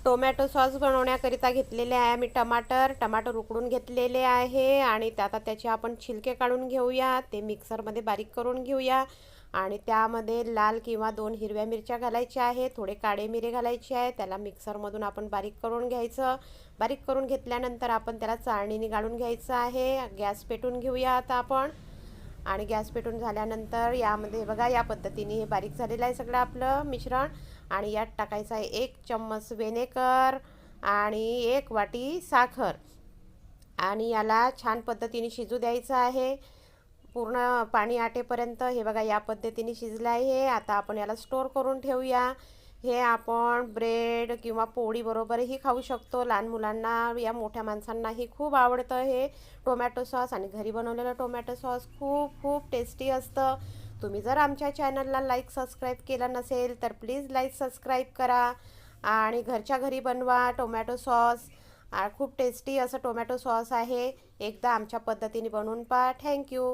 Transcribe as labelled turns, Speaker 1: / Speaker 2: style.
Speaker 1: Tomato sauce बनवण्याकरिता घेतलेले आहे आम्ही टमाटर उकडून घेतलेले आहे आणि आता त्याचे आपण छिलके काढून घेऊया, ते मिक्सरमध्ये बारीक करून घेऊया आणि त्यामध्ये लाल किंवा 2 हिरव्या मिरच्या घालायच्या आहे, थोडे काळे मिरे घालायचे आहे, त्याला मिक्सरमधून आपण बारीक करून घ्यायचं। बारीक करून घेतल्यानंतर आपण त्याला चाळणीने गाळून घ्यायचं आहे। गॅस पेटून घेऊया आता आपण आणि गॅस पेटून झाल्यानंतर यामध्ये बघा या पद्धतीने हे बारीक झालेलं आहे सगळं आपलं मिश्रण आणि यात टाकायचं आहे 1 चम्मच व्हिनेगर आणि 1 वाटी साखर आणि याला छान पद्धतीने शिजू द्यायचं आहे पूर्ण पाणी आटेपर्यंत। हे बघा या पद्धतीने शिजलं आहे। आता आपण याला स्टोर करून ठेवूया। हे आपण ब्रेड किंवा पोळी बरोबरही खाऊ शकतो। लहान मुलांना या मोठ्या माणसांनाही खूप आवडतं हे टोमॅटो सॉस आणि घरी बनवलेलं टोमॅटो सॉस खूप खूप टेस्टी असतं। तुम्ही जर आमच्या चॅनलला लाईक सबस्क्राईब केलं नसेल तर प्लीज लाईक सबस्क्राईब करा आणि घरच्या घरी बनवा टोमॅटो सॉस। खूप टेस्टी असं टोमॅटो सॉस आहे, एकदा आमच्या पद्धतीने बनवून पहा। थँक्यू।